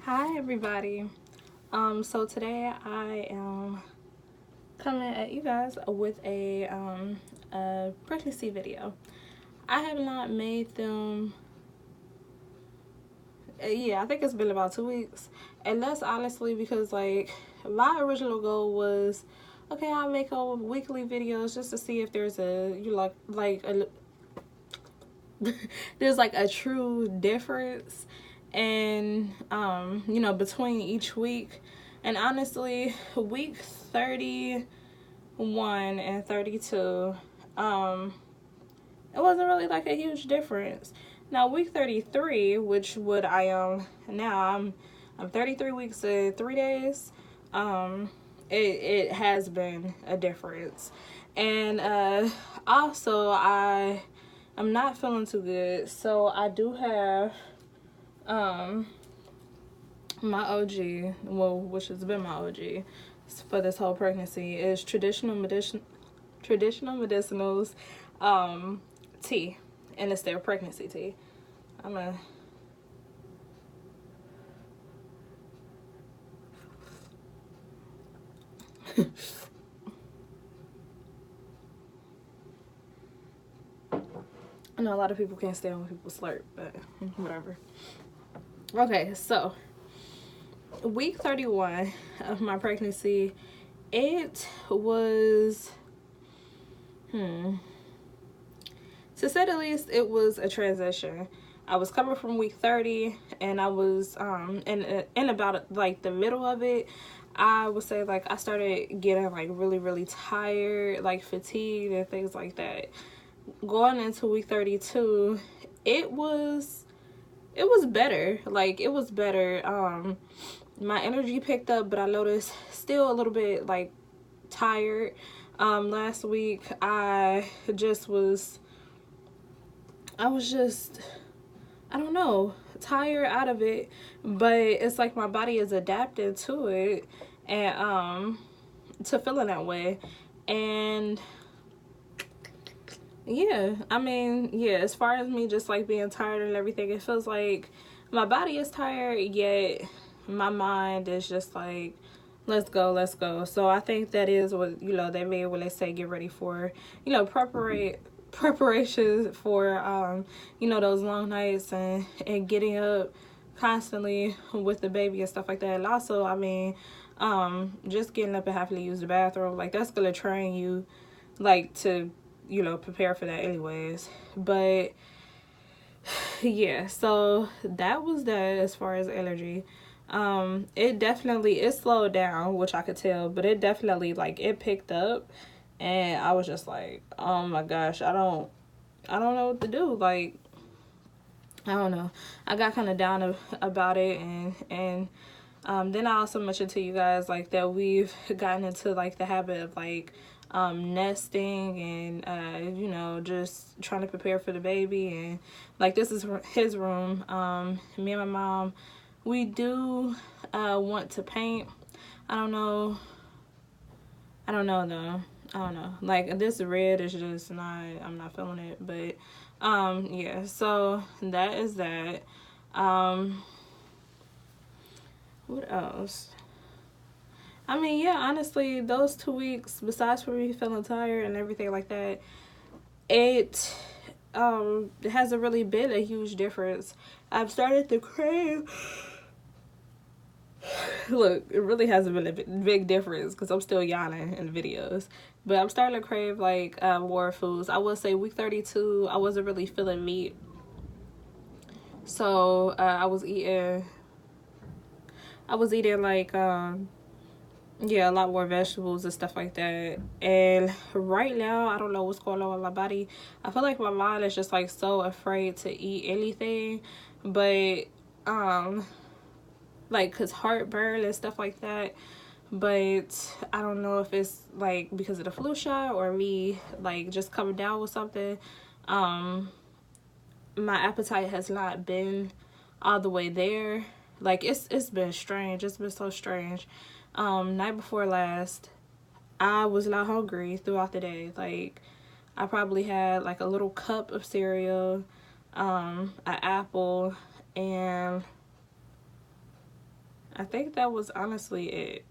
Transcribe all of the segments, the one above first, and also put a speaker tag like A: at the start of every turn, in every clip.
A: Hi everybody. So today I am coming at you guys with a pregnancy video. I have not made them. Yeah, I think it's been about 2 weeks, and that's honestly because like my original goal was, okay, I'll make a weekly videos just to see if there's there's like a true difference and between each week. And honestly, week 31 and 32, it wasn't really like a huge difference. Now week 33, which what I am now, I'm 33 weeks and 3 days. It has been a difference. And also I'm not feeling too good, so I do have my OG, well, which has been my OG for this whole pregnancy, is traditional medicinals tea, and it's their pregnancy tea. I'm a I know a lot of people can't stand when people slurp, but whatever. Okay, so week 31 of my pregnancy, it was, to say the least, it was a transition. I was coming from week 30, and I was in about like the middle of it. I would say like I started getting like really tired, like fatigued and things like that. Going into week 32, it was better. Like it was better. My energy picked up, but I noticed still a little bit like tired. Last week I was just, I don't know, tired out of it, but it's like my body is adapting to it and to feeling that way. And yeah, I mean, yeah, as far as me just like being tired and everything, it feels like my body is tired, yet my mind is just like, let's go, let's go. So I think that is what, they mean when they say get ready for, preparations for, those long nights and getting up constantly with the baby and stuff like that. And also, I mean, just getting up and having to use the bathroom, like that's going to train you, like, to prepare for that anyways. But yeah, so that was that as far as energy. It slowed down, which I could tell, but it definitely, like, it picked up, and I was just like, oh my gosh, I don't know what to do. Like, I don't know, I got kind of down about it. And then I also mentioned to you guys like that we've gotten into like the habit of like nesting and just trying to prepare for the baby. And like this is his room. Me and my mom, we do want to paint. I don't know though. I don't know. Like this red is just not, I'm not feeling it. But yeah, so that is that. What else? I mean, yeah, honestly, those 2 weeks, besides for me feeling tired and everything like that, it hasn't really been a huge difference. I've started to crave. Look, it really hasn't been a big difference because I'm still yawning in the videos. But I'm starting to crave like more foods. I would say week 32, I wasn't really feeling meat. So I was eating like yeah, a lot more vegetables and stuff like that. And right now, I don't know what's going on with my body. I feel like my mind is just like so afraid to eat anything. But like, cause heartburn and stuff like that. But I don't know if it's like because of the flu shot or me like just coming down with something. My appetite has not been all the way there. Like it's been strange. It's been so strange. Night before last, I was not hungry throughout the day. Like I probably had like a little cup of cereal, an apple, and I think that was honestly it.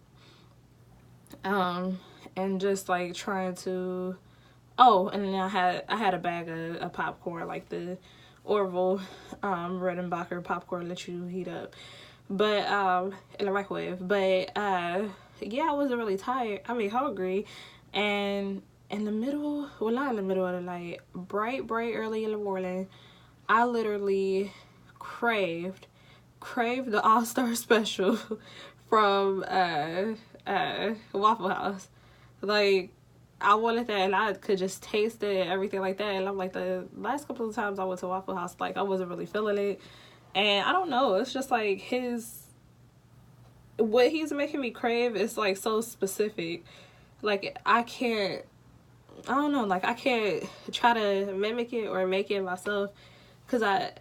A: And just like trying to, oh, and then I had a bag of popcorn, like the Orville Redenbacher popcorn that you heat up, but in the microwave. But yeah, I wasn't really tired. I mean, hungry, and in the middle, well, not in the middle of the night, bright early in the morning, I literally craved the All-Star special from Waffle House. Like, I wanted that, and I could just taste it and everything like that. And I'm like, the last couple of times I went to Waffle House, like, I wasn't really feeling it. And I don't know, it's just like what he's making me crave is like so specific. Like, I don't know, like, I can't try to mimic it or make it myself, because I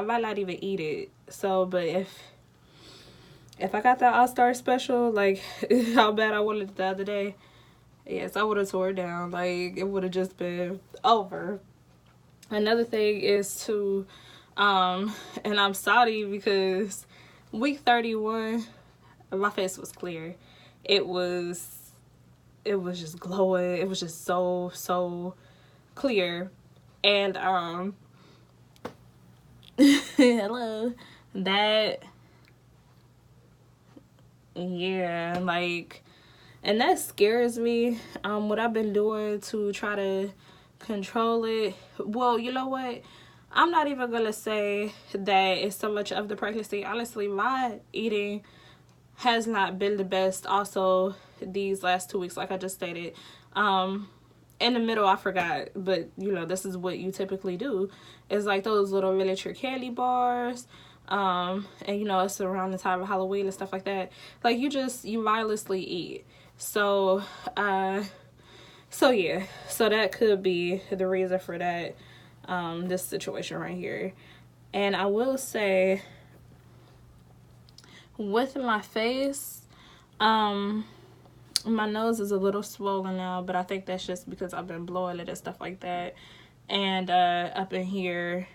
A: might not even eat it. So, but if I got that All-Star special, like, how bad I wanted it the other day, yes, I would have tore it down. Like, it would have just been over. Another thing is to, and I'm sorry because week 31, my face was clear. It was just glowing. It was just so clear. And, hello, that, yeah, like, and that scares me. What I've been doing to try to control it. Well, you know what? I'm not even gonna say that it's so much of the pregnancy. Honestly, my eating has not been the best. Also, these last 2 weeks, like I just stated, in the middle, I forgot, but you know, this is what you typically do. It's like those little miniature candy bars. And you know, it's around the time of Halloween and stuff like that. Like, you mindlessly eat. So yeah, so that could be the reason for that, this situation right here. And I will say, with my face, my nose is a little swollen now, but I think that's just because I've been blowing it and stuff like that. And up in here,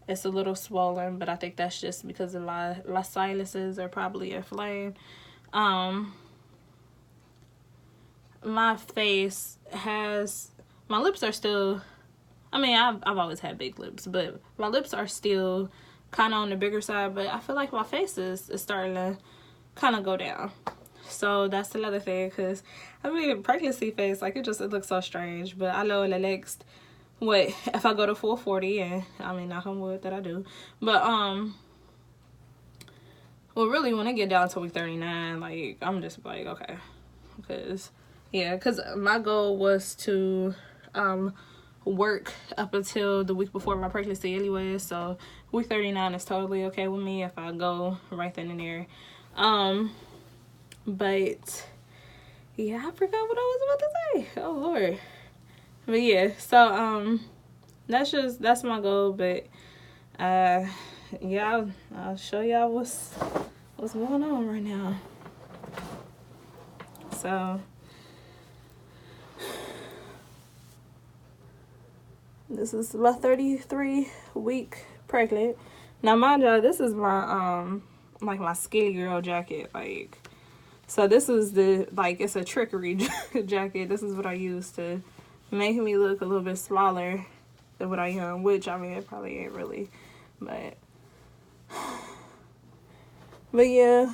A: it's a little swollen, but I think that's just because of my sinuses are probably inflamed. My face has, my lips are still, I mean, I've always had big lips, but my lips are still kind of on the bigger side, but I feel like my face is starting to kind of go down. So that's another thing, because I mean, pregnancy face, like, it looks so strange. But I know in the next, if I go to 440, and I mean, knock on wood that I do, but well, really, when I get down to week 39, like, I'm just like, okay, because my goal was to work up until the week before my pregnancy anyway, so week 39 is totally okay with me if I go right then and there. But yeah, I forgot what I was about to say. Oh Lord. But yeah, so that's my goal. But yeah, I'll show y'all what's going on right now. So this is my 33-week pregnant. Now, mind y'all, this is my like my skinny girl jacket. Like, so this is it's a trickery jacket. This is what I use to make me look a little bit smaller than what I am, which, I mean, it probably ain't really, but yeah,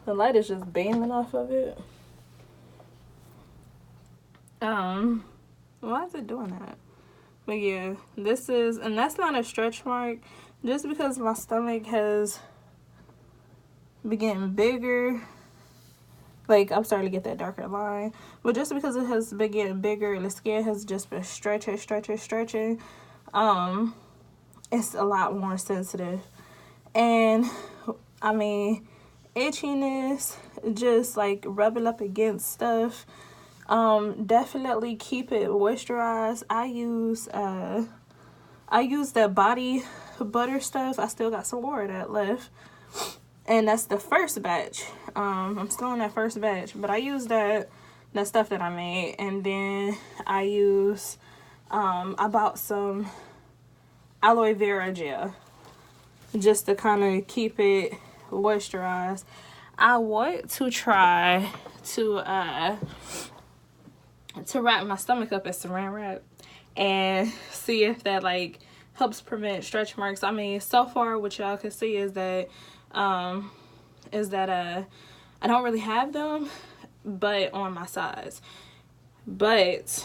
A: the light is just beaming off of it. Why is it doing that? But yeah, this is, and that's not a stretch mark, just because my stomach has been getting bigger. Like, I'm starting to get that darker line. But just because it has been getting bigger and the skin has just been stretching, it's a lot more sensitive. And, I mean, itchiness, just, like, rubbing up against stuff. Definitely keep it moisturized. I use that body butter stuff. I still got some more of that left. And that's the first batch. I'm still in that first batch, but I use that stuff that I made, and then I bought some aloe vera gel just to kind of keep it moisturize. I want to try to wrap my stomach up in saran wrap and see if that like helps prevent stretch marks. I mean, so far what y'all can see is that I don't really have them, but on my sides. But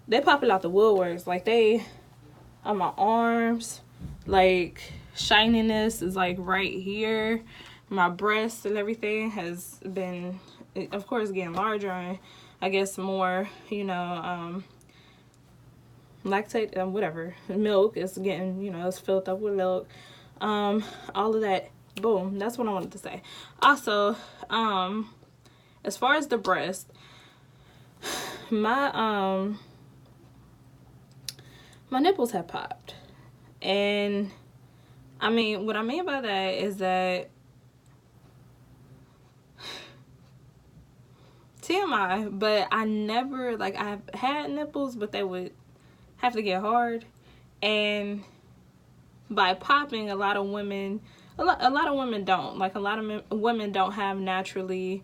A: they popping out the woodworks. Like, they on my arms, like shininess is like right here. My breasts and everything has been, of course, getting larger, and I guess more, you know, lactate, whatever, milk is getting, you know, it's filled up with milk. All of that. Boom, that's what I wanted to say. Also, as far as the breast, my nipples have popped. And I mean, what I mean by that is that TMI, but I never, like, I've had nipples, but they would have to get hard. And by popping, a lot of women don't. Like, a lot of women don't have naturally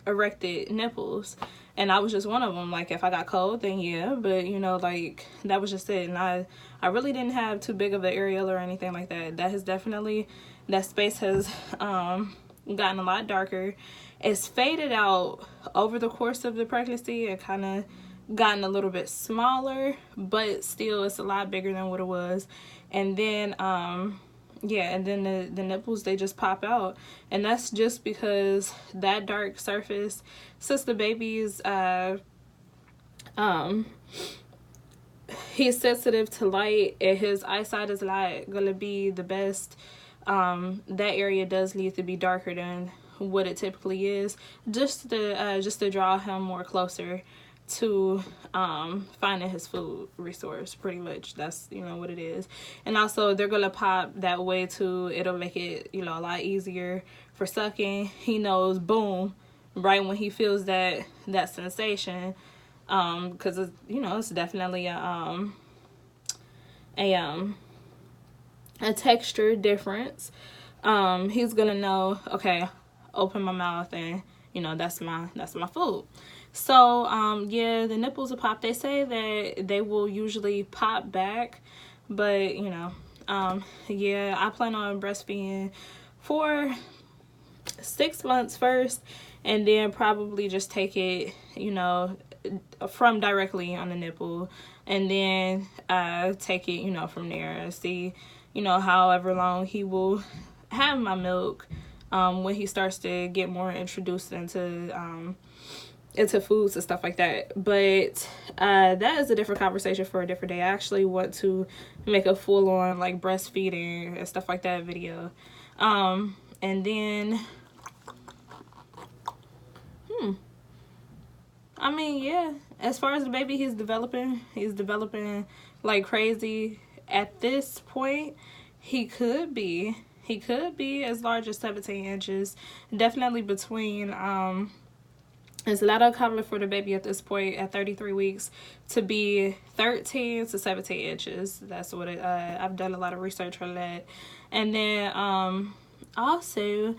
A: erected nipples. And I was just one of them. Like, if I got cold, then yeah. But, you know, like, that was just it. And I really didn't have too big of an areola or anything like that. That has definitely, that space has gotten a lot darker. It's faded out over the course of the pregnancy and kind of gotten a little bit smaller, but still it's a lot bigger than what it was. And then yeah, and then the nipples, they just pop out, and that's just because that dark surface, since the baby's he's sensitive to light and his eyesight is not gonna be the best, that area does need to be darker than what it typically is, just to draw him more closer to finding his food resource. Pretty much, that's, you know, what it is. And also, they're gonna pop that way too. It'll make it, you know, a lot easier for sucking. He knows, boom, right when he feels that sensation, because it's, you know, it's definitely a texture difference. He's gonna know, okay, open my mouth, and, you know, that's my food. So yeah, the nipples will pop. They say that they will usually pop back, but, you know, yeah, I plan on breastfeeding for 6 months first, and then probably just take it, you know, from directly on the nipple, and then take it, you know, from there, and see, you know, however long he will have my milk when he starts to get more introduced into foods and stuff like that. But that is a different conversation for a different day. I actually want to make a full-on, like, breastfeeding and stuff like that video. And then I mean, yeah, as far as the baby, he's developing like crazy. At this point, he could be as large as 17 inches. Definitely between it's not uncommon for the baby at this point, at 33 weeks, to be 13 to 17 inches. That's what I've done a lot of research on that. And then also,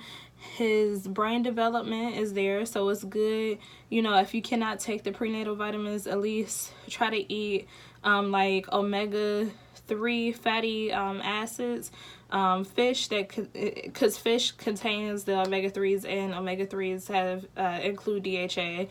A: his brain development is there, so it's good. You know, if you cannot take the prenatal vitamins, at least try to eat like omega-3 fatty acids. Fish, because fish contains the omega-3s, and omega-3s have include DHA,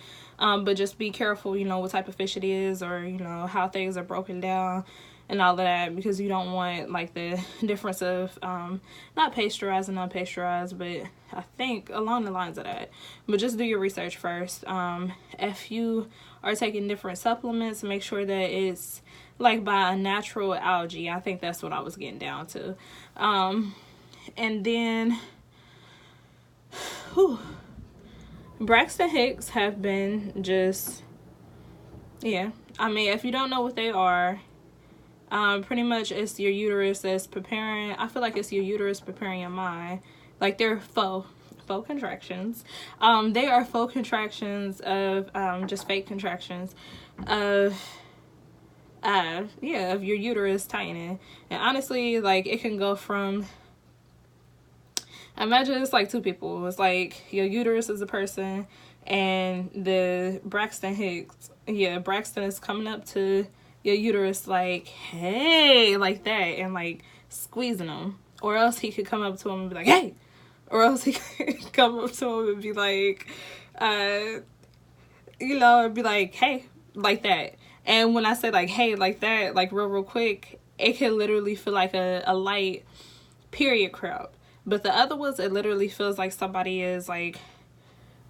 A: but just be careful, you know, what type of fish it is, or, you know, how things are broken down and all of that, because you don't want, like, the difference of not pasteurized and unpasteurized, but I think along the lines of that. But just do your research first. If you are taking different supplements, make sure that it's like by a natural algae. I think that's what I was getting down to. And then Braxton Hicks have been just, yeah, I mean, if you don't know what they are, pretty much it's your uterus that's preparing. I feel like it's your uterus preparing your mind. Like, they're faux contractions. They are faux contractions of just fake contractions of of your uterus tightening. And honestly, like, it can go from Imagine it's like two people. It's like your uterus is a person, and the Braxton Hicks. Yeah, Braxton is coming up to your uterus like, hey, like that, and like squeezing them. Or else he could come up to him and be like, hey. Or else he could come up to him and be like, it'd be like, hey, like that. And when I say like, hey, like that, like real quick, it can literally feel like a light period cramp. But the other ones, it literally feels like somebody is like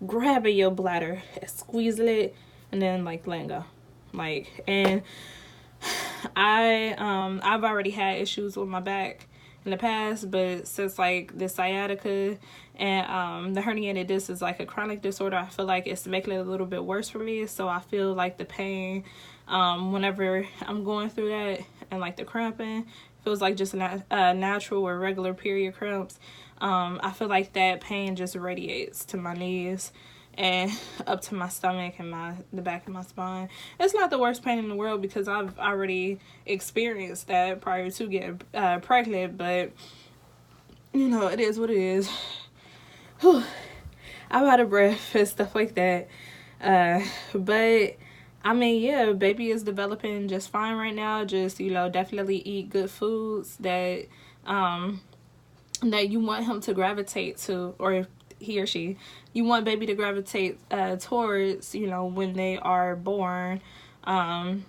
A: grabbing your bladder and squeezing it and then like letting go. Like, and I've already had issues with my back in the past, but since like the sciatica and the herniated disc is like a chronic disorder, I feel like it's making it a little bit worse for me. So I feel like the pain whenever I'm going through that, and like the cramping feels like just natural or regular period cramps. I feel like that pain just radiates to my knees and up to my stomach and the back of my spine. It's not the worst pain in the world because I've already experienced that prior to getting pregnant, but it is what it is. Whew. I'm out of breath and stuff like that. But I mean, yeah, baby is developing just fine right now. Just, definitely eat good foods that that you want him to gravitate to, or he or she, you want baby to gravitate towards, when they are born, and,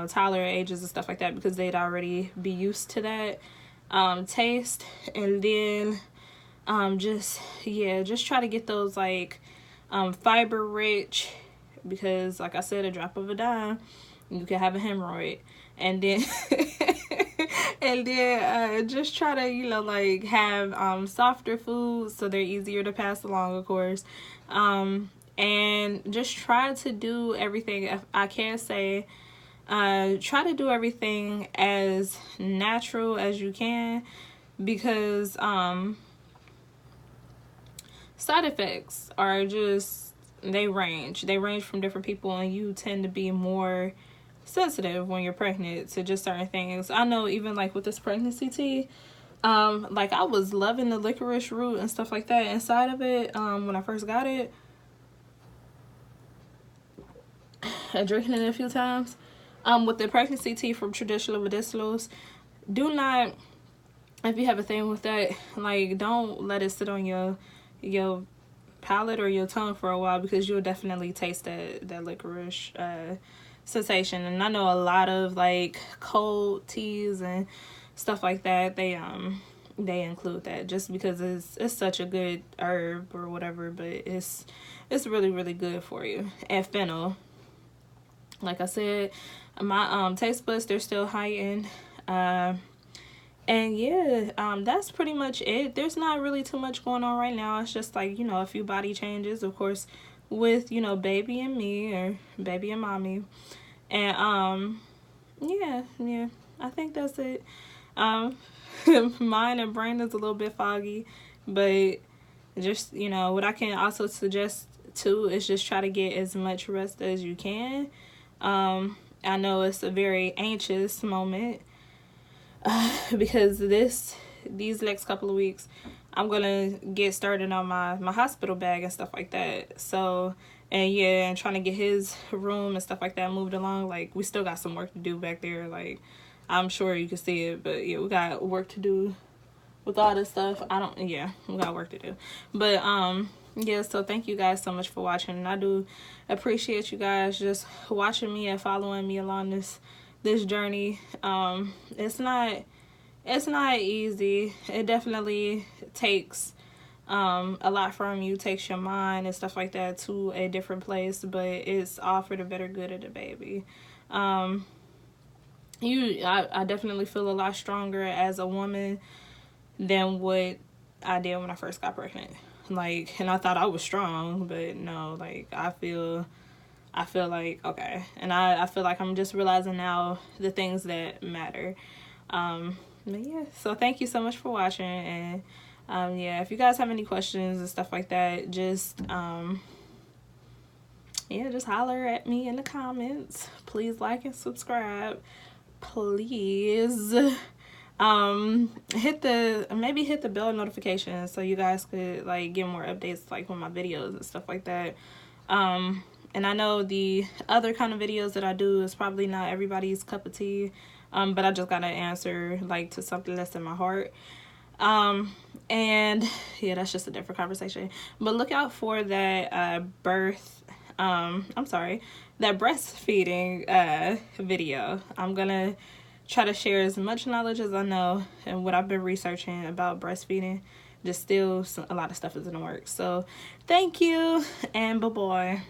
A: toddler ages and stuff like that, because they'd already be used to that taste. And then just try to get those like fiber rich, because like I said, a drop of a dime, you can have a hemorrhoid. And then and then just try to like have softer foods so they're easier to pass along, of course. And just try to do everything, if I can say, try to do everything as natural as you can, because side effects are just, they range from different people, and you tend to be more sensitive when you're pregnant to just certain things. I know even like with this pregnancy tea, like I was loving the licorice root and stuff like that inside of it when I first got it, and drinking it a few times. With the pregnancy tea from Traditional Medicinals, do not, if you have a thing with that, like don't let it sit on your palate or your tongue for a while, because you'll definitely taste that licorice sensation. And I know a lot of like cold teas and stuff like that, they include that just because it's such a good herb or whatever, but it's really, really good for you. And fennel, like I said, my taste buds, they're still heightened. And yeah, that's pretty much it. There's not really too much going on right now. It's just like, a few body changes, of course, with, baby and me, or baby and mommy. And, yeah, I think that's it. Mind and brain is a little bit foggy, but just, what I can also suggest too is just try to get as much rest as you can. I know it's a very anxious moment, because these next couple of weeks I'm gonna get started on my hospital bag and stuff like that. So, and trying to get his room and stuff like that moved along. Like, we still got some work to do back there. Like, I'm sure you can see it, but yeah, we got work to do with all this stuff. We got work to do. But yeah, so thank you guys so much for watching, and I do appreciate you guys just watching me and following me along this journey. It's not easy. It definitely takes a lot from you, takes your mind and stuff like that to a different place, but it's all for the better good of the baby. I definitely feel a lot stronger as a woman than what I did when I first got pregnant. Like, and I thought I was strong, but no, like I feel like, okay. And I feel like I'm just realizing now the things that matter. But yeah, so thank you so much for watching. And yeah, if you guys have any questions and stuff like that, just just holler at me in the comments. Please like and subscribe, please. hit the bell notification so you guys could like get more updates like on my videos and stuff like that. And I know the other kind of videos that I do is probably not everybody's cup of tea, but I just gotta answer like to something that's in my heart. And yeah, that's just a different conversation. But look out for that that breastfeeding video. I'm gonna try to share as much knowledge as I know and what I've been researching about breastfeeding. Just still a lot of stuff is in the works. So thank you and bye-bye.